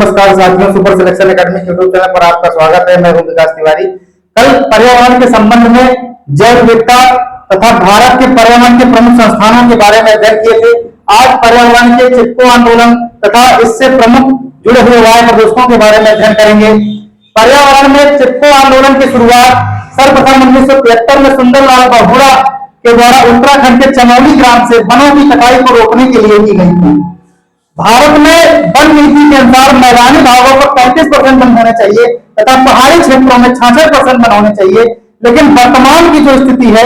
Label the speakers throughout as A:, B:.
A: नमस्कार साथियों, super selection academy YouTube channel पर आपका स्वागत है। मैं हूं विकास तिवारी। कल पर्यावरण के संबंध में जैव विविधता तथा भारत के पर्यावरण के प्रमुख संस्थानों के बारे में अध्ययन किए थे। आज पर्यावरण के चिपको आंदोलन तथा इससे प्रमुख जुड़े हुए वायु प्रदूषकों के बारे में अध्ययन करेंगे। पर्यावरण में चिपको आंदोलन की शुरुआत सर्वप्रथम 1973 में सुंदरलाल बहुगुणा के द्वारा उत्तराखंड के चमोली ग्राम से वनों की कटाई को रोकने के लिए की गई थी। भारत में वन नीति के अनुसार मैदानी भागों पर 35% वन होने चाहिए तथा पहाड़ी क्षेत्रों में 66% वन होने चाहिए, लेकिन वर्तमान की जो स्थिति है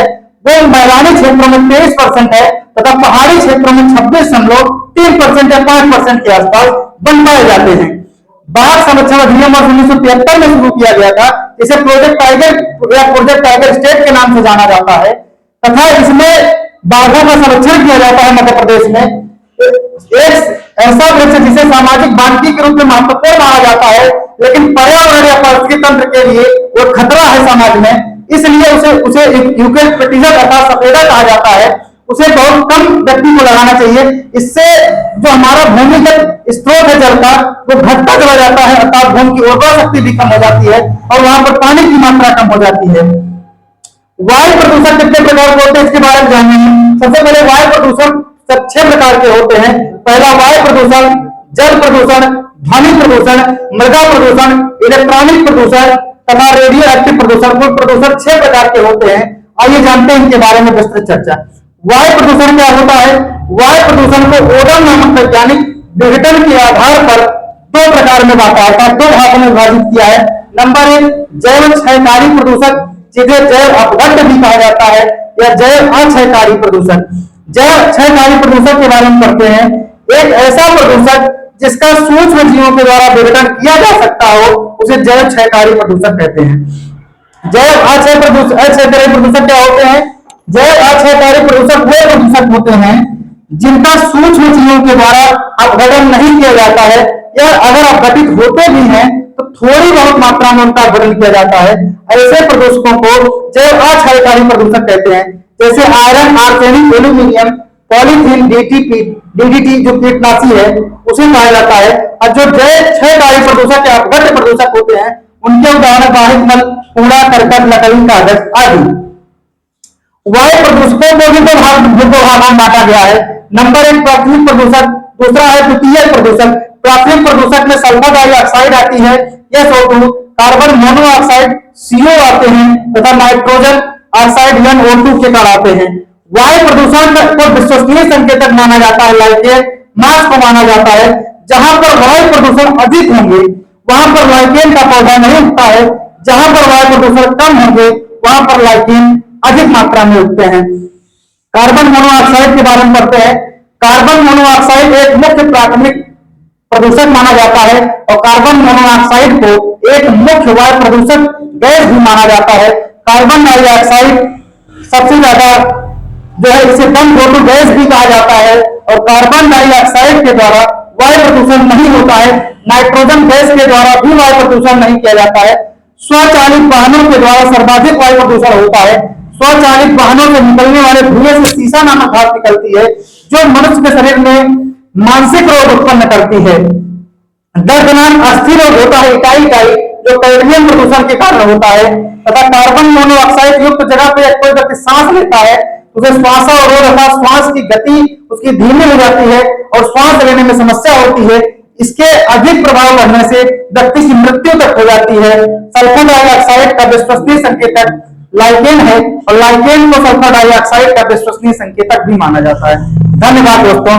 A: वो मैदानी क्षेत्रों में 23% है तथा पहाड़ी क्षेत्रों में 26.3% या 5% के आसपास वन पाए जाते हैं। बाघ संरक्षण अधिनियम वर्ष 1973 में शुरू किया गया था, इसे प्रोजेक्ट टाइगर या प्रोजेक्ट टाइगर स्टेट के नाम से जाना जाता है तथा इसमें बाघों का संरक्षण किया जाता है। मध्य प्रदेश में एक ऐसा वृक्ष जिसे सामाजिक बांधकी के रूप में महत्वपूर्ण माना जाता है, लेकिन पर्यावरण या पारिस्थितिकी तंत्र के लिए वो खतरा है समाज में, इसलिए उसे यूकेलिप्टस अर्थात सफेदा कहा जाता है। उसे बहुत कम व्यक्ति को लगाना चाहिए। इससे जो हमारा भूमिगत स्रोत है जल का वो घटता चला जाता है, अर्थात भूमि की उर्वरा शक्ति भी कम हो जाती है और वहां पर पानी की मात्रा कम हो जाती है। वायु प्रदूषण कितने प्रकार के होते हैं इसके बारे में जानेंगे। सबसे पहले वायु प्रदूषण 6 प्रकार के होते हैं। पहला वायु प्रदूषण, जल प्रदूषण, ध्वनि प्रदूषण, मृदा प्रदूषण, इलेक्ट्रॉनिक प्रदूषण तथा रेडियो एक्टिव प्रदूषण। कुल प्रदूषण 6 प्रकार के होते हैं। आइए जानते हैं इनके बारे में विस्तृत चर्चा। वायु प्रदूषण क्या होता है? वायु प्रदूषण को ओडम नामक वैज्ञानिक विघटन के आधार पर 2 प्रकार में बांटा है, 2 भागों में विभाजित किया है। नंबर 1 जैव क्षयकारी प्रदूषक, जिसे जैव अपघट्य भी कहा जाता है, या जैव अक्षयकारी प्रदूषण। जैव क्षयकारी प्रदूषक के बारे में पढ़ते हैं। एक ऐसा प्रदूषक जिसका सूक्ष्म जीवों के द्वारा विघटन किया जा सकता हो उसे जैव क्षयकारी प्रदूषक कहते हैं। जैव अक्षयकारी प्रदूषक क्या होते हैं? जैव अक्षयकारी प्रदूषक वे प्रदूषक होते हैं जिनका सूक्ष्म जीवों के द्वारा अपघटन नहीं किया जाता है, या अगर अपघटित होते भी हैं तो थोड़ी बहुत मात्रा में उनका अपघटन किया जाता है। ऐसे प्रदूषकों को जैव अक्षयकारी प्रदूषक कहते हैं। जैसे iron, arsenic, aluminium, polythene, DDT जो कीटनाशी है उसे कहा जाता है। और जो जैव क्षयकारी प्रदूषक या अपघट्य प्रदूषक होते हैं उनके उदाहरण बाहरी मल, कूड़ा करकट, लकड़ी, कागज आदि। वायु प्रदूषकों को भी 2 भागों में बांटा गया है। नंबर 1 प्राथमिक प्रदूषक, दूसरा है द्वितीयक प्रदूषक। प्राथमिक प्रदूषक में सल्फर डाइऑक्साइड आती है, SO2, कार्बन मोनोऑक्साइड CO आते हैं तथा नाइट्रोजन ऑक्साइड NO2 के कण आते हैं। वायु प्रदूषण को विश्वसनीय संकेतक माना जाता है लाइकेन, मास को माना जाता है। जहां पर वायु प्रदूषण अधिक होंगे वहां पर लाइकेन का पौधा नहीं उगता है, जहां पर वायु प्रदूषण कम होंगे वहां पर लाइकेन अधिक मात्रा में उगते हैं। कार्बन मोनोऑक्साइड के बारे में पढ़ते हैं। कार्बन मोनोऑक्साइड एक मुख्य प्राथमिक प्रदूषक माना जाता है और कार्बन मोनोऑक्साइड को एक मुख्य वायु प्रदूषक गैस भी माना जाता है। कार्बन डाइऑक्साइड सबसे ज्यादा जो है इसे बम गोटू गैस भी कहा जाता है और कार्बन डाइऑक्साइड के द्वारा वायु प्रदूषण नहीं होता है। नाइट्रोजन गैस के द्वारा भी वायु प्रदूषण नहीं किया जाता है। स्वचालित वाहनों के द्वारा सर्वाधिक वायु प्रदूषण होता है। स्वचालित वाहनों से निकलने वाले धुएं से सीसा नामक धात निकलती है जो मनुष्य के शरीर में मानसिक रोग उत्पन्न करती है। दर्दनाक अस्थि रोग होता है इकाई जो कैडमियम प्रदूषण के कारण होता है। तथा कार्बन मोनोऑक्साइड युक्त जगह पे कोई व्यक्ति सांस लेता है उसे श्वासावरोध अर्थात श्वास की गति उसकी धीमी हो जाती है और श्वास लेने में समस्या होती है। इसके अधिक प्रभाव बढ़ने से व्यक्ति की मृत्यु तक हो जाती है। सल्फर डाइऑक्साइड का विश्वसनीय संकेतक लाइकेन है और लाइकेन को सल्फर डाइऑक्साइड का विश्वसनीय संकेतक भी माना जाता है। धन्यवाद दोस्तों।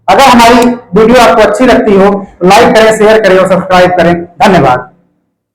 A: अगर हमारी वीडियो आपको अच्छी लगती हो तो लाइक करें, शेयर करें और सब्सक्राइब करें। धन्यवाद।